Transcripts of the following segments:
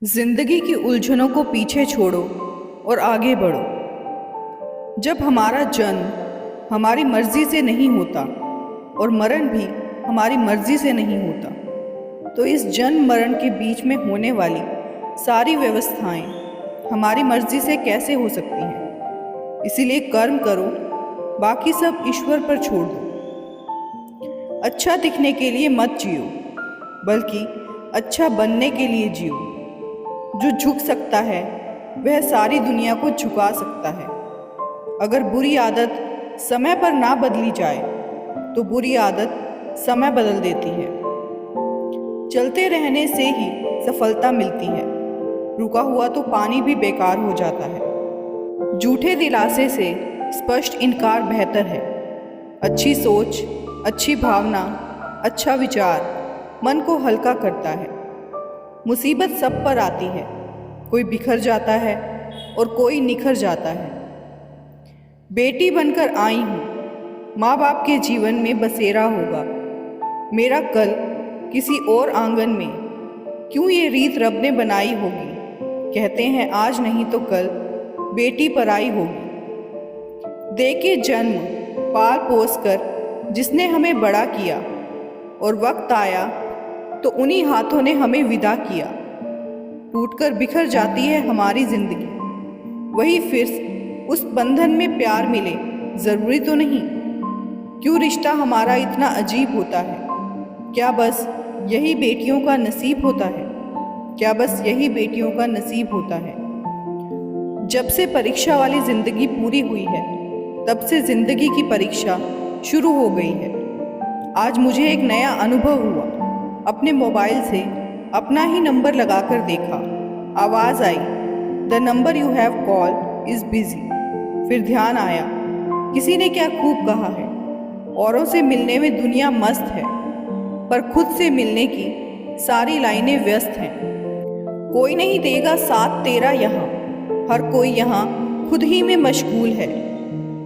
जिंदगी की उलझनों को पीछे छोड़ो और आगे बढ़ो। जब हमारा जन्म हमारी मर्जी से नहीं होता और मरण भी हमारी मर्जी से नहीं होता, तो इस जन्म मरण के बीच में होने वाली सारी व्यवस्थाएं हमारी मर्जी से कैसे हो सकती हैं। इसीलिए कर्म करो, बाकी सब ईश्वर पर छोड़ दो। अच्छा दिखने के लिए मत जियो, बल्कि अच्छा बनने के लिए जियो। जो झुक सकता है वह सारी दुनिया को झुका सकता है। अगर बुरी आदत समय पर ना बदली जाए तो बुरी आदत समय बदल देती है। चलते रहने से ही सफलता मिलती है, रुका हुआ तो पानी भी बेकार हो जाता है। झूठे दिलासे से स्पष्ट इनकार बेहतर है। अच्छी सोच, अच्छी भावना, अच्छा विचार मन को हल्का करता है। मुसीबत सब पर आती है, कोई बिखर जाता है और कोई निखर जाता है। बेटी बनकर आई हूँ, माँ बाप के जीवन में बसेरा होगा। मेरा कल किसी और आंगन में, क्यों ये रीत रब ने बनाई होगी। कहते हैं आज नहीं तो कल बेटी पराई होगी। दे के जन्म पाल पोस कर जिसने हमें बड़ा किया, और वक्त आया तो उन्हीं हाथों ने हमें विदा किया। टूटकर बिखर जाती है हमारी जिंदगी, वही फिर उस बंधन में प्यार मिले जरूरी तो नहीं। क्यों रिश्ता हमारा इतना अजीब होता है। क्या बस यही बेटियों का नसीब होता है। क्या बस यही बेटियों का नसीब होता है। जब से परीक्षा वाली जिंदगी पूरी हुई है, तब से जिंदगी की परीक्षा शुरू हो गई है। आज मुझे एक नया अनुभव हुआ। अपने मोबाइल से अपना ही नंबर लगाकर देखा। आवाज़ आई, the number you have called is busy. फिर ध्यान आया, किसी ने क्या खूब कहा है, औरों से मिलने में दुनिया मस्त है, पर खुद से मिलने की सारी लाइनें व्यस्त हैं। कोई नहीं देगा साथ तेरा यहाँ, हर कोई यहाँ खुद ही में मशगूल है।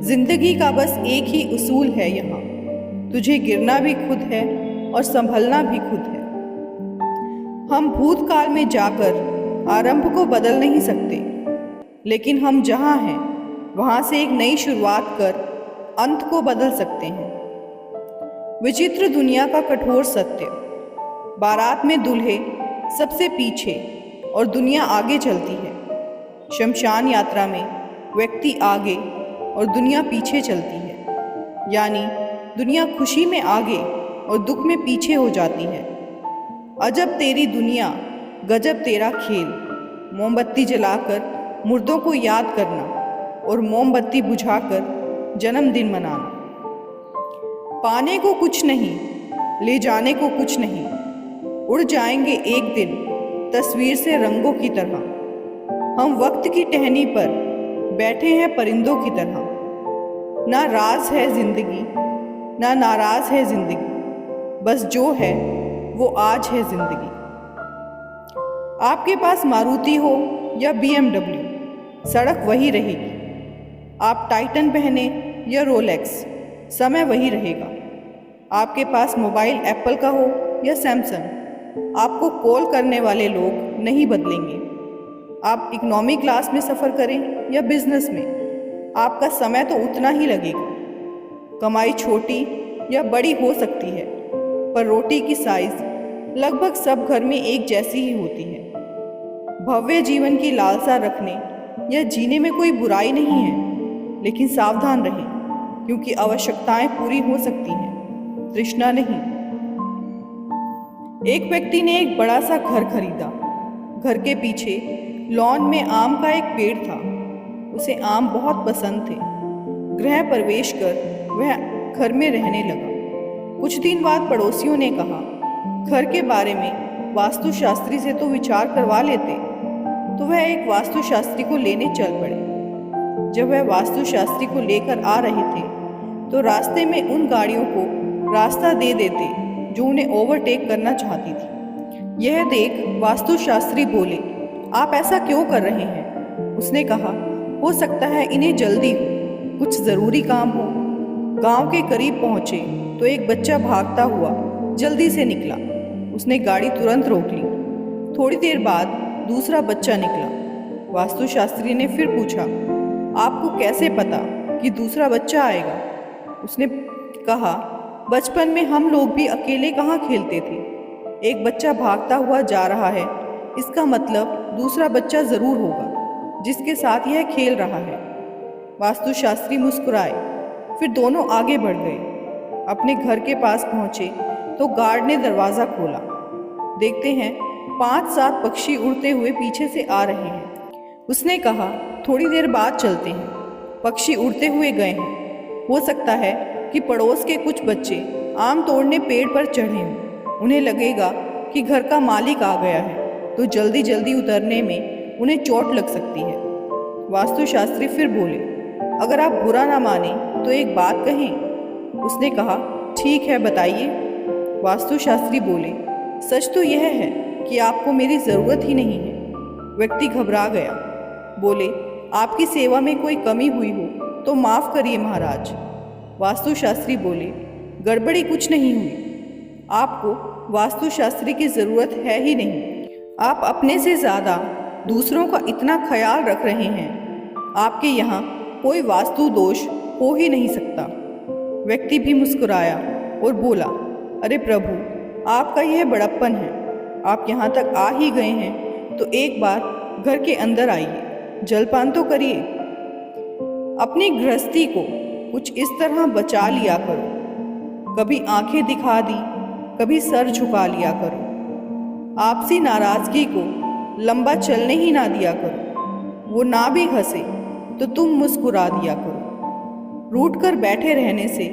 जिंदगी का बस एक ही उसूल है यहाँ, तुझे गिरना भी खुद है और संभलना भी खुद है। हम भूतकाल में जाकर आरंभ को बदल नहीं सकते, लेकिन हम जहाँ हैं वहाँ से एक नई शुरुआत कर अंत को बदल सकते हैं। विचित्र दुनिया का कठोर सत्य। बारात में दूल्हे सबसे पीछे और दुनिया आगे चलती है। शमशान यात्रा में व्यक्ति आगे और दुनिया पीछे चलती है, यानी दुनिया खुशी में आगे और दुख में पीछे हो जाती है। अजब तेरी दुनिया, गजब तेरा खेल। मोमबत्ती जलाकर मुर्दों को याद करना और मोमबत्ती बुझाकर जन्मदिन मनाना। पाने को कुछ नहीं, ले जाने को कुछ नहीं, उड़ जाएंगे एक दिन तस्वीर से रंगों की तरह। हम वक्त की टहनी पर बैठे हैं परिंदों की तरह। ना राज है जिंदगी, ना नाराज है जिंदगी, बस जो है वो आज है जिंदगी। आपके पास मारुति हो या BMW, सड़क वही रहेगी। आप टाइटन पहने या रोलेक्स, समय वही रहेगा। आपके पास मोबाइल एप्पल का हो या सैमसंग, आपको कॉल करने वाले लोग नहीं बदलेंगे। आप इकोनॉमी क्लास में सफ़र करें या बिजनेस में, आपका समय तो उतना ही लगेगा। कमाई छोटी या बड़ी हो सकती है, पर रोटी की साइज लगभग सब घर में एक जैसी ही होती है। भव्य जीवन की लालसा रखने या जीने में कोई बुराई नहीं है, लेकिन सावधान रहें, क्योंकि आवश्यकताएं पूरी हो सकती हैं, तृष्णा नहीं। एक व्यक्ति ने एक बड़ा सा घर खरीदा। घर के पीछे लॉन में आम का एक पेड़ था। उसे आम बहुत पसंद थे। गृह प्रवेश कर वह घर में रहने लगा। कुछ दिन बाद पड़ोसियों ने कहा, घर के बारे में वास्तुशास्त्री से तो विचार करवा लेते। तो वह एक वास्तुशास्त्री को लेने चल पड़े। जब वह वास्तुशास्त्री को लेकर आ रहे थे, तो रास्ते में उन गाड़ियों को रास्ता दे देते जो उन्हें ओवरटेक करना चाहती थी। यह देख वास्तुशास्त्री बोले, आप ऐसा क्यों कर रहे हैं? उसने कहा, हो सकता है इन्हें जल्दी हो, कुछ ज़रूरी काम हो। गांव के करीब पहुंचे तो एक बच्चा भागता हुआ जल्दी से निकला। उसने गाड़ी तुरंत रोक ली। थोड़ी देर बाद दूसरा बच्चा निकला। वास्तुशास्त्री ने फिर पूछा, आपको कैसे पता कि दूसरा बच्चा आएगा? उसने कहा, बचपन में हम लोग भी अकेले कहाँ खेलते थे। एक बच्चा भागता हुआ जा रहा है, इसका मतलब दूसरा बच्चा ज़रूर होगा जिसके साथ यह खेल रहा है। वास्तुशास्त्री मुस्कुराए, फिर दोनों आगे बढ़ गए। अपने घर के पास पहुँचे तो गार्ड ने दरवाज़ा खोला। देखते हैं 5-7 पक्षी उड़ते हुए पीछे से आ रहे हैं। उसने कहा, थोड़ी देर बाद चलते हैं। पक्षी उड़ते हुए गए हैं। हो सकता है कि पड़ोस के कुछ बच्चे आम तोड़ने पेड़ पर चढ़े हों। उन्हें लगेगा कि घर का मालिक आ गया है, तो जल्दी जल्दी उतरने में उन्हें चोट लग सकती है। वास्तुशास्त्री फिर बोले, अगर आप बुरा ना माने तो एक बात कहें? उसने कहा, ठीक है, बताइए। वास्तुशास्त्री बोले, सच तो यह है कि आपको मेरी ज़रूरत ही नहीं है। व्यक्ति घबरा गया। बोले, आपकी सेवा में कोई कमी हुई हो तो माफ़ करिए महाराज। वास्तुशास्त्री बोले, गड़बड़ी कुछ नहीं हुई। आपको वास्तुशास्त्री की ज़रूरत है ही नहीं। आप अपने से ज़्यादा दूसरों का इतना ख्याल रख रहे हैं। आपके यहाँ कोई वास्तु दोष हो ही नहीं सकता। व्यक्ति भी मुस्कुराया और बोला, अरे प्रभु, आपका यह बड़प्पन है। आप यहाँ तक आ ही गए हैं तो एक बार घर के अंदर आइए, जलपान तो करिए। अपनी गृहस्थी को कुछ इस तरह बचा लिया करो। कभी आंखें दिखा दी, कभी सर झुका लिया करो। आपसी नाराज़गी को लंबा चलने ही ना दिया करो। वो ना भी हंसे तो तुम मुस्कुरा दिया करो। रूठ कर बैठे रहने से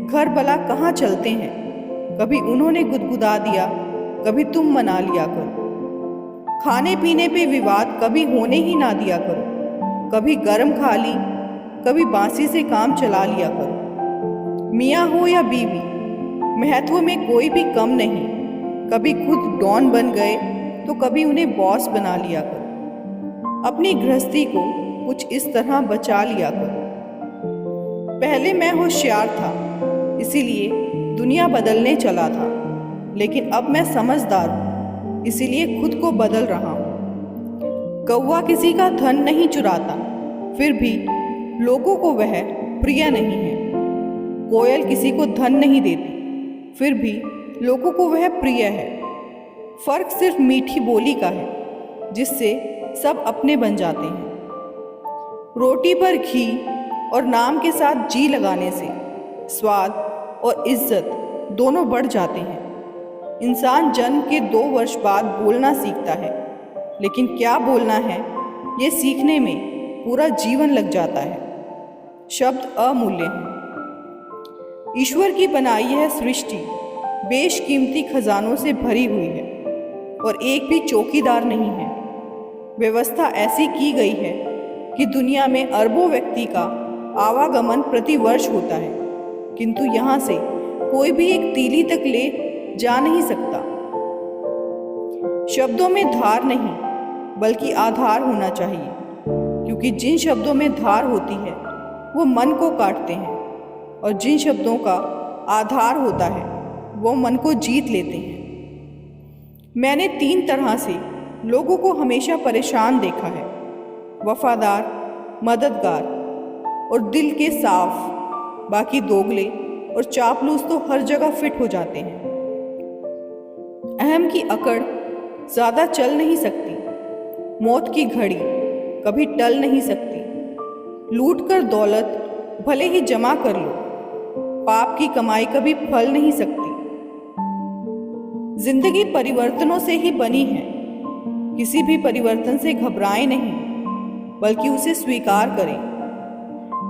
घर भला कहाँ चलते हैं। कभी उन्होंने गुदगुदा दिया, कभी तुम मना लिया करो। खाने पीने पे विवाद कभी होने ही ना दिया करो। कभी गरम खा ली, कभी बांसी से काम चला लिया करो। मियाँ हो या बीवी, महत्व में कोई भी कम नहीं। कभी खुद डॉन बन गए तो कभी उन्हें बॉस बना लिया करो। अपनी गृहस्थी को कुछ इस तरह बचा लिया करो। पहले मैं होशियार था, इसीलिए दुनिया बदलने चला था, लेकिन अब मैं समझदार हूँ, इसीलिए खुद को बदल रहा हूँ। कौवा किसी का धन नहीं चुराता, फिर भी लोगों को वह प्रिय नहीं है। कोयल किसी को धन नहीं देती, फिर भी लोगों को वह प्रिय है। फर्क सिर्फ मीठी बोली का है, जिससे सब अपने बन जाते हैं। रोटी पर घी और नाम के साथ जी लगाने से स्वाद और इज्जत दोनों बढ़ जाते हैं। इंसान जन्म के 2 वर्ष बाद बोलना सीखता है, लेकिन क्या बोलना है ये सीखने में पूरा जीवन लग जाता है। शब्द अमूल्य हैं। ईश्वर की बनाई यह सृष्टि बेशकीमती खजानों से भरी हुई है और एक भी चौकीदार नहीं है। व्यवस्था ऐसी की गई है कि दुनिया में अरबों व्यक्ति का आवागमन प्रति वर्ष होता है, किंतु यहाँ से कोई भी एक तीली तक ले जा नहीं सकता। शब्दों में धार नहीं, बल्कि आधार होना चाहिए, क्योंकि जिन शब्दों में धार होती है वो मन को काटते हैं, और जिन शब्दों का आधार होता है वो मन को जीत लेते हैं। मैंने 3 तरह से लोगों को हमेशा परेशान देखा है: वफादार, मददगार और दिल के साफ। बाकी दोगले और चापलूस तो हर जगह फिट हो जाते हैं। अहम की अकड़ ज़्यादा चल नहीं सकती। मौत की घड़ी कभी टल नहीं सकती। लूट कर दौलत भले ही जमा कर लो, पाप की कमाई कभी फल नहीं सकती। जिंदगी परिवर्तनों से ही बनी है। किसी भी परिवर्तन से घबराएं नहीं, बल्कि उसे स्वीकार करें।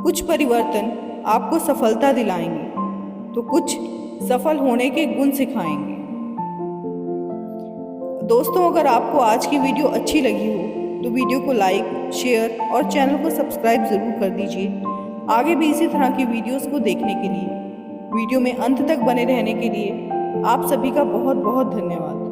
कुछ परिवर्तन आपको सफलता दिलाएंगे, तो कुछ सफल होने के गुण सिखाएंगे। दोस्तों, अगर आपको आज की वीडियो अच्छी लगी हो तो वीडियो को लाइक, शेयर और चैनल को सब्सक्राइब ज़रूर कर दीजिए। आगे भी इसी तरह की वीडियोस को देखने के लिए, वीडियो में अंत तक बने रहने के लिए आप सभी का बहुत बहुत धन्यवाद।